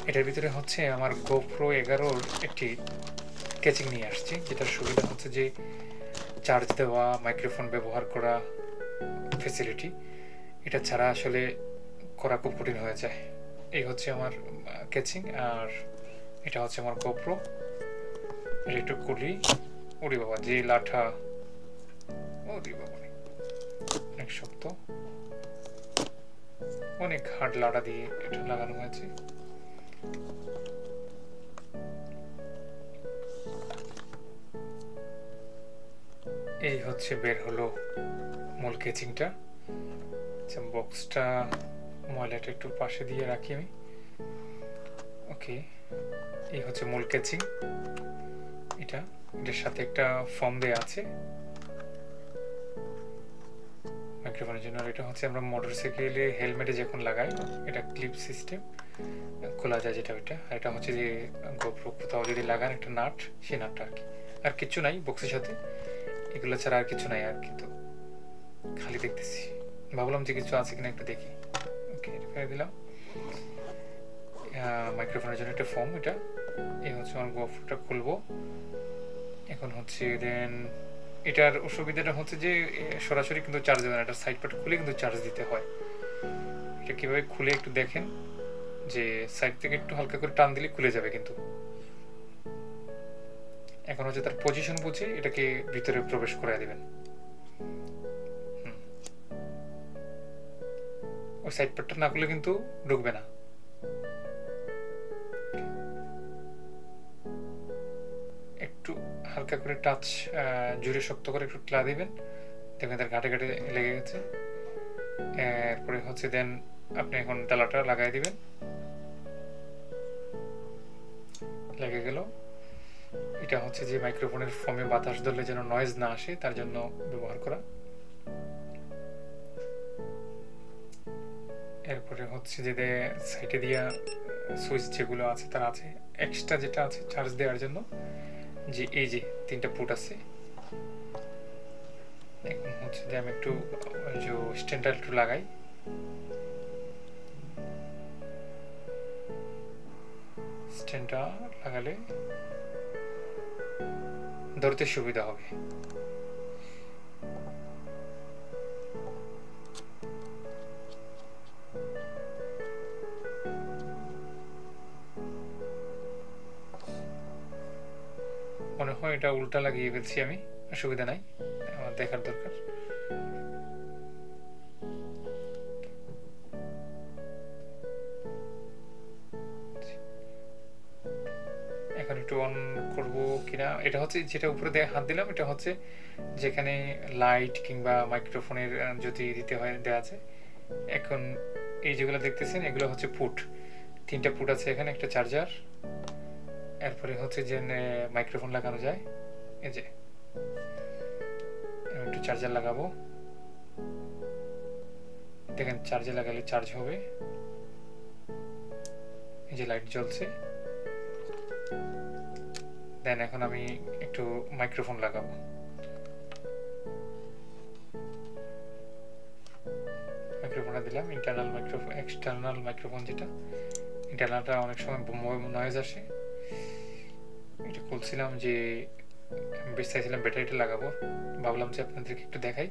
এটার ভিতরে হচ্ছে আমার GoPro 11 একটি কেচিং নিয়ে আসছি, যেটার সুবিধা হচ্ছে যে চার্জ দেওয়া, মাইক্রোফোন ব্যবহার করা ফ্যাসিলিটি, এটা ছাড়া আসলে করা খুব কঠিন হয়ে যায়। এই হচ্ছে আমার কেচিং, আর এটা হচ্ছে আমার GoPro। এটা একটু খুলি, ওরে বাবা যে লাঠা, ওরে বাবা অনেক শক্ত, অনেক হার্ড লাঠা দিয়ে এটা লাগানো হয়েছে। এই হচ্ছে বের হলো মূল কেচিংটা। আচ্ছা, বক্সটা ময়লাটা একটু পাশে দিয়ে রাখি আমি। ওকে, এই হচ্ছে মূল কেচিং। এটার সাথে একটা ফর্ম দেয়া আছে মাইক্রোফোনের জন্য। আর এটা হচ্ছে আমরা মোটরসাইকেলে হেলমেটে যখন লাগাই, এটা ক্লিপ সিস্টেম, খোলা যায় যেটা ওইটা। আর এটা হচ্ছে যে GoPro কোথাও যদি লাগান একটা নাট, সেই নাটটা আর কি। আর কিছু নাই বক্সের সাথে, এগুলো ছাড়া আর কিছু নাই আর কি। তো খালি দেখতেছি, ভাবলাম যে কিছু আছে কিনা একটু দেখি। ওকে, এটা ফেলে দিলাম। মাইক্রোফোনের জন্য একটা ফর্ম, এটা। এই হচ্ছে আমার GoProটা খুলবো এখন। হচ্ছে দেন এটার অসুবিধাটা হচ্ছে যে সরাসরি কিন্তু চার্জ দেবে না, এটা সাইড পার্ট খুলে কিন্তু চার্জ দিতে হয়। এটা কীভাবে খুলে একটু দেখেন, যে সাইড থেকে একটু হালকা করে টান দিলে খুলে যাবে। কিন্তু এখন হচ্ছে তার পজিশন বুঝে এটাকে ভিতরে প্রবেশ করে দিবেন। ওই সাইড পার্টটা না করলে কিন্তু ঢুকবে না। একটু হালকা করে টাচ, জোরে শক্ত করে একটু ঠেলা দিবেন, দেখবেন তার ঘাটে ঘাটে লেগে গেছে। এরপরে হচ্ছে দেন আপনি এখন ডালাটা লাগাই দিবেন। লেগে গেল। এটা হচ্ছে যে মাইক্রোফোনের ফোমে বাতাস ধরলে যেন নয়েজ না আসে, তার জন্য ব্যবহার করা। এরপরে হচ্ছে যে সাইডে দিয়া সুইচ যেগুলো আছে তার আছে, এক্সট্রা যেটা আছে চার্জ দেওয়ার জন্য, যে এই যে 3টা পুট আছে। এখন হচ্ছে যে আমি একটু যে স্ট্যান্ডটা একটু লাগাই। স্ট্যান্ডটা লাগালে ধরতে সুবিধা হবে। মনে হয় এটা উল্টা লাগিয়ে ফেলছি আমি, অসুবিধা নাই, আমার দেখার দরকার। এখন একটু অন করবো কিনা। এটা হচ্ছে যেটা উপরে হাত দিলাম, এটা হচ্ছে যেখানে লাইট কিংবা মাইক্রোফোনের যদি দিতে হয় দেওয়া আছে। এখন এই যেগুলো দেখতেছেন এগুলো হচ্ছে পুট, 3টা পুট আছে এখানে, একটা চার্জার। এরপরে হচ্ছে যে মাইক্রোফোন লাগানো যায়। এই যে আমি একটু চার্জার লাগাবো, দেখেন চার্জে লাগালে চার্জ হবে। এই যে লাইট জ্বলছে। দেন এখন আমি একটু মাইক্রোফোন লাগাবো। মাইক্রোফোনটা দিলাম, ইন্টারনাল মাইক্রোফোন, এক্সটার্নাল মাইক্রোফোন যেটা, ইন্টারনালটা অনেক সময় নয়েজ আসে। এটা খুলছিলাম যে বেশ চাইছিলাম ব্যাটারিটা লাগাবো, ভাবলাম যে আপনাদেরকে একটু দেখাই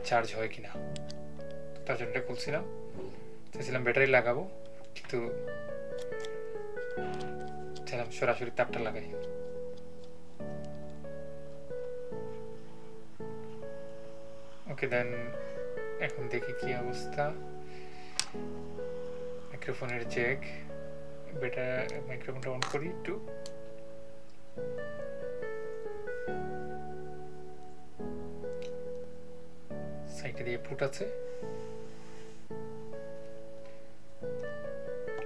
চার্জ হয় কিনা, তার জন্য খুলছিলাম। চাইছিলাম ব্যাটারি লাগাবো, কিন্তু চাইলাম সরাসরি তারটা লাগাই। ওকে, দেন এখন দেখি কি অবস্থা। মাইক্রোফোনের জ্যাক, মাইক্রোফোনটা অন করি একটু। সাইডে দিয়ে পুট আছে,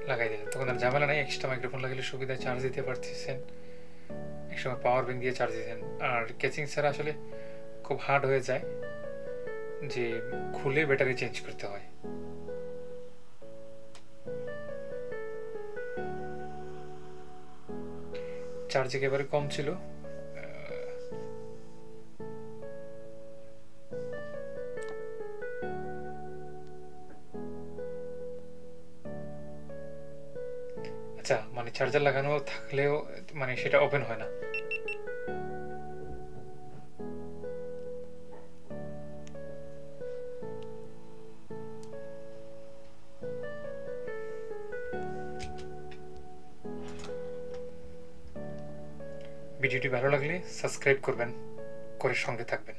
লাগাই দিলেন, তখন আর ঝামেলা নাই। এক্সট্রা মাইক্রোফোন লাগালে সুবিধায় চার্জ দিতে পারতেছেন, একসময় পাওয়ার ব্যাংক দিয়ে চার্জ দিতেন। আর কেচিং ছাড়া আসলে খুব হার্ড হয়ে যায়, যে খুলে ব্যাটারি চেঞ্জ করতে হয়। চার্জ একেবারে কম ছিল। কাঁচা, মানে চার্জার লাগানো থাকলেও মানে সেটা ওপেন হয় না। ভিডিওটি ভালো লাগলে সাবস্ক্রাইব করবেন, করে সঙ্গে থাকবেন।